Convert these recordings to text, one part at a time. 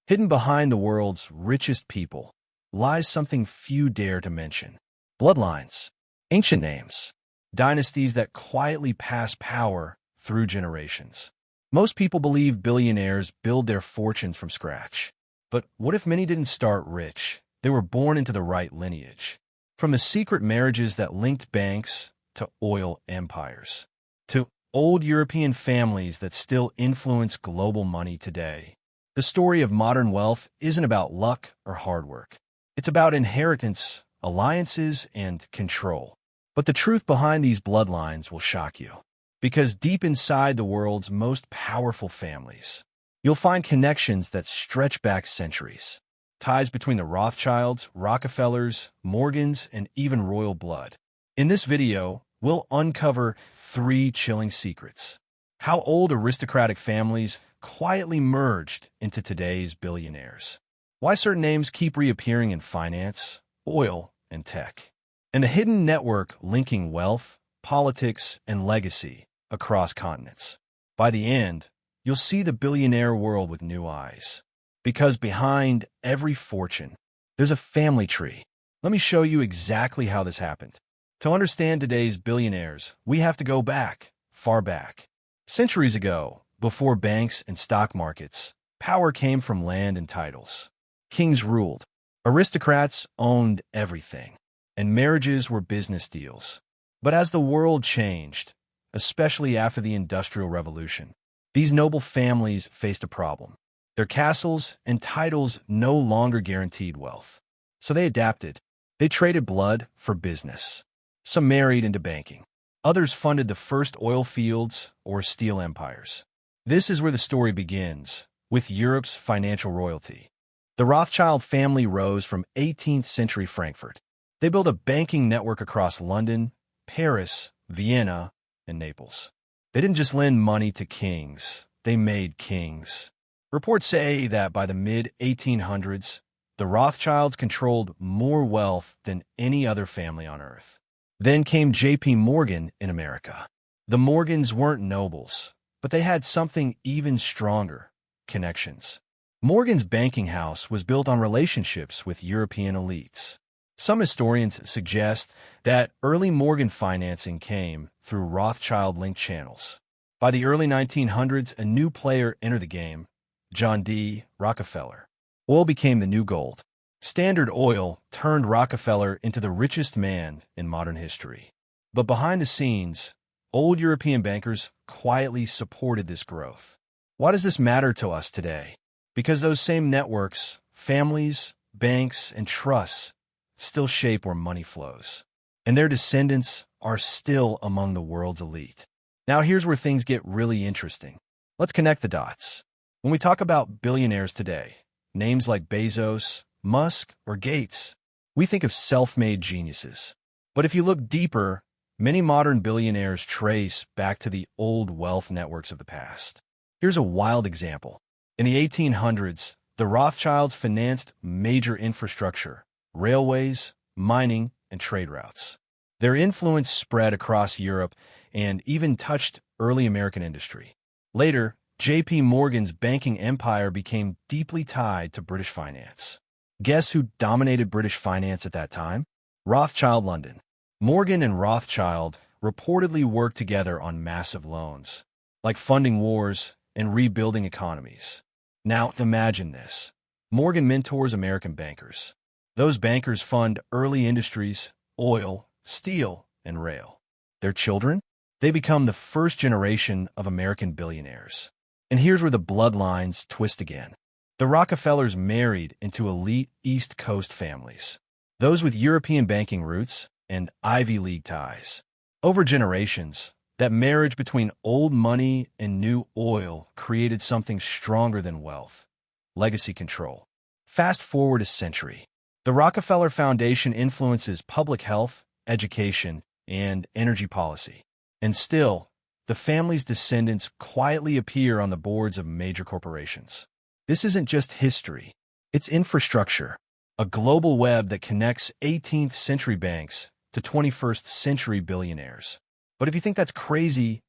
Hidden behind the world's richest people lies something few dare to mention. Bloodlines, ancient names, dynasties that quietly pass power through generations. Most people believe billionaires build their fortunes from scratch. But what if many didn't start rich? They were born into the right lineage. From the secret marriages that linked banks to oil empires, to old European families that still influence global money today. The story of modern wealth isn't about luck or hard work. It's about inheritance, alliances, and control. But the truth behind these bloodlines will shock you. Because deep inside the world's most powerful families, you'll find connections that stretch back centuries. Ties between the Rothschilds, Rockefellers, Morgans, and even royal blood. In this video, we'll uncover 3 chilling secrets. How old aristocratic families quietly merged into today's billionaires. Why certain names keep reappearing in finance, oil, and tech. And the hidden network linking wealth, politics, and legacy across continents. By the end, you'll see the billionaire world with new eyes. Because behind every fortune, there's a family tree. Let me show you exactly how this happened. To understand today's billionaires, we have to go back, far back. Centuries ago, before banks and stock markets, power came from land and titles. Kings ruled. Aristocrats owned everything. And marriages were business deals. But as the world changed, especially after the Industrial Revolution, these noble families faced a problem. Their castles and titles no longer guaranteed wealth. So they adapted. They traded blood for business. Some married into banking. Others funded the first oil fields or steel empires. This is where the story begins, with Europe's financial royalty. The Rothschild family rose from 18th century Frankfurt. They built a banking network across London, Paris, Vienna, and Naples. They didn't just lend money to kings, they made kings. Reports say that by the mid-1800s, the Rothschilds controlled more wealth than any other family on earth. Then came J.P. Morgan in America. The Morgans weren't nobles, but they had something even stronger: connections. Morgan's banking house was built on relationships with European elites. Some historians suggest that early Morgan financing came through Rothschild-linked channels. By the early 1900s, a new player entered the game: John D. Rockefeller. Oil became the new gold. Standard Oil turned Rockefeller into the richest man in modern history. But behind the scenes, old European bankers quietly supported this growth. Why does this matter to us today? Because those same networks, families, banks, and trusts still shape where money flows. And their descendants are still among the world's elite. Now here's where things get really interesting. Let's connect the dots. When we talk about billionaires today, names like Bezos, Musk, or Gates, we think of self-made geniuses. But if you look deeper, many modern billionaires trace back to the old wealth networks of the past. Here's a wild example. In the 1800s, the Rothschilds financed major infrastructure, railways, mining, and trade routes. Their influence spread across Europe and even touched early American industry. Later, J.P. Morgan's banking empire became deeply tied to British finance. Guess who dominated British finance at that time? Rothschild London. Morgan and Rothschild reportedly worked together on massive loans, like funding wars and rebuilding economies. Now imagine this. Morgan mentors American bankers. Those bankers fund early industries, oil, steel, and rail. Their children? They become the first generation of American billionaires. And here's where the bloodlines twist again. The Rockefellers married into elite East Coast families, those with European banking roots and Ivy League ties. Over generations, that marriage between old money and new oil created something stronger than wealth: legacy control. Fast forward a century. The Rockefeller Foundation influences public health, education, and energy policy. And still, the family's descendants quietly appear on the boards of major corporations. This isn't just history, it's infrastructure, a global web that connects 18th century banks to 21st century billionaires. But if you think that's crazy,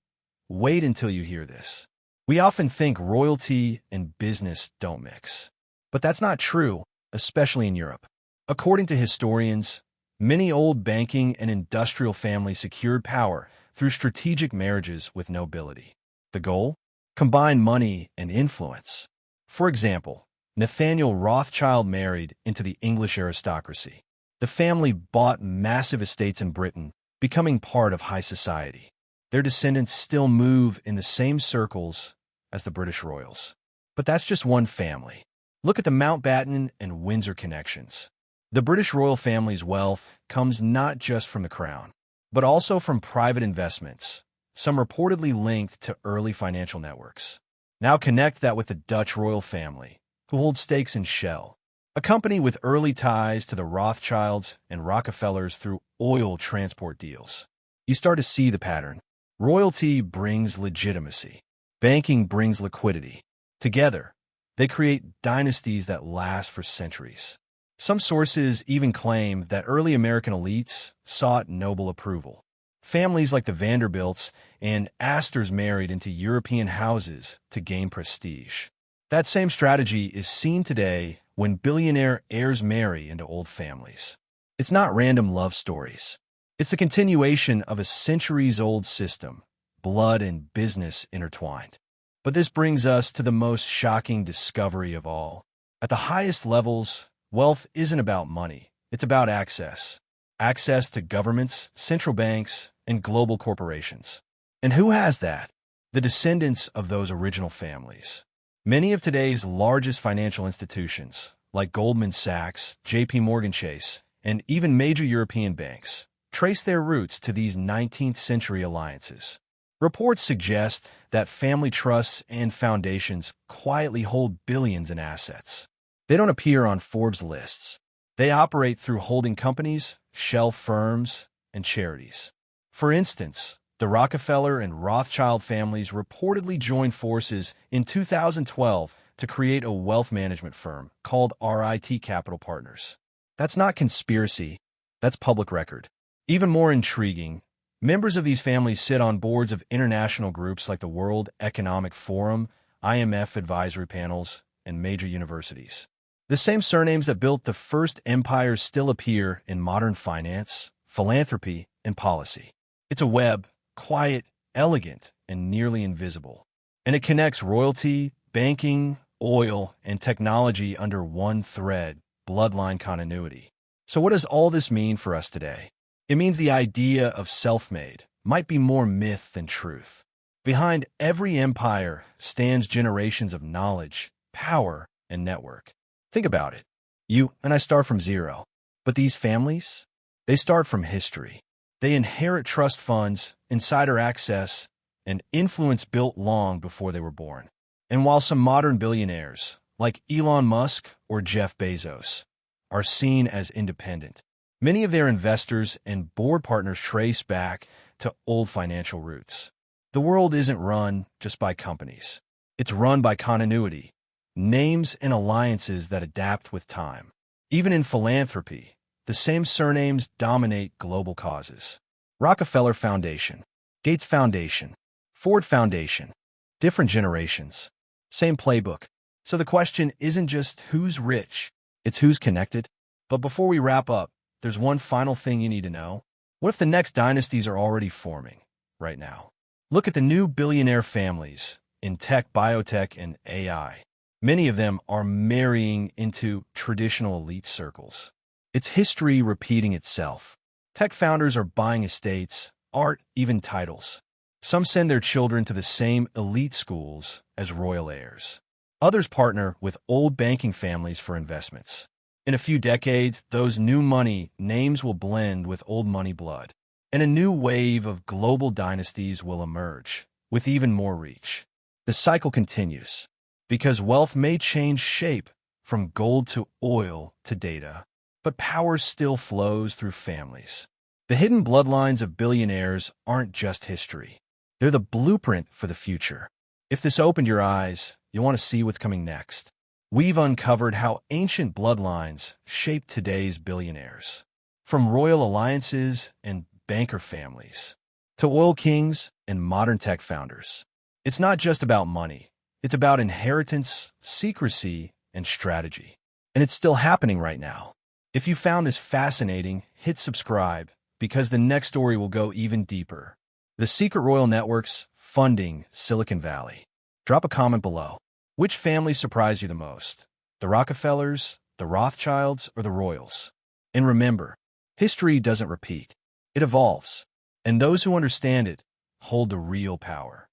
wait until you hear this. We often think royalty and business don't mix. But that's not true, especially in Europe. According to historians, many old banking and industrial families secured power through strategic marriages with nobility. The goal? Combine money and influence. For example, Nathaniel Rothschild married into the English aristocracy. The family bought massive estates in Britain, becoming part of high society. Their descendants still move in the same circles as the British royals. But that's just one family. Look at the Mountbatten and Windsor connections. The British royal family's wealth comes not just from the crown, but also from private investments, some reportedly linked to early financial networks. Now connect that with the Dutch royal family, who hold stakes in Shell, a company with early ties to the Rothschilds and Rockefellers through oil transport deals. You start to see the pattern. Royalty brings legitimacy. Banking brings liquidity. Together, they create dynasties that last for centuries. Some sources even claim that early American elites sought noble approval. Families like the Vanderbilts and Astors married into European houses to gain prestige. That same strategy is seen today when billionaire heirs marry into old families. It's not random love stories. It's the continuation of a centuries-old system, blood and business intertwined. But this brings us to the most shocking discovery of all. At the highest levels, wealth isn't about money. It's about access. Access to governments, central banks, and global corporations. And who has that? The descendants of those original families. Many of today's largest financial institutions, like Goldman Sachs, J.P. Morgan Chase, and even major European banks, trace their roots to these 19th century alliances. Reports suggest that family trusts and foundations quietly hold billions in assets. They don't appear on Forbes lists. They operate through holding companies, shell firms, and charities. For instance, the Rockefeller and Rothschild families reportedly joined forces in 2012 to create a wealth management firm called ELiTE Capital Partners. That's not conspiracy, that's public record. Even more intriguing, members of these families sit on boards of international groups like the World Economic Forum, IMF advisory panels, and major universities. The same surnames that built the first empires still appear in modern finance, philanthropy, and policy. It's a web, quiet, elegant, and nearly invisible. And it connects royalty, banking, oil, and technology under one thread, bloodline continuity. So what does all this mean for us today? It means the idea of self-made might be more myth than truth. Behind every empire stands generations of knowledge, power, and network. Think about it. You and I start from zero. But these families, they start from history. They inherit trust funds, insider access, and influence built long before they were born. And while some modern billionaires, like Elon Musk or Jeff Bezos, are seen as independent, many of their investors and board partners trace back to old financial roots. The world isn't run just by companies. It's run by continuity, names and alliances that adapt with time. Even in philanthropy, the same surnames dominate global causes. Rockefeller Foundation, Gates Foundation, Ford Foundation, different generations, same playbook. So the question isn't just who's rich, it's who's connected. But before we wrap up, there's one final thing you need to know. What if the next dynasties are already forming right now? Look at the new billionaire families in tech, biotech, and AI. Many of them are marrying into traditional elite circles. It's history repeating itself. Tech founders are buying estates, art, even titles. Some send their children to the same elite schools as royal heirs. Others partner with old banking families for investments. In a few decades, those new money names will blend with old money blood, and a new wave of global dynasties will emerge, with even more reach. The cycle continues, because wealth may change shape from gold to oil to data, but power still flows through families. The hidden bloodlines of billionaires aren't just history. They're the blueprint for the future. If this opened your eyes, you'll want to see what's coming next. We've uncovered how ancient bloodlines shape today's billionaires. From royal alliances and banker families to oil kings and modern tech founders. It's not just about money. It's about inheritance, secrecy, and strategy. And it's still happening right now. If you found this fascinating, hit subscribe, because the next story will go even deeper. The secret royal networks funding Silicon Valley. Drop a comment below. Which family surprised you the most? The Rockefellers, the Rothschilds, or the royals? And remember, history doesn't repeat. It evolves. And those who understand it hold the real power.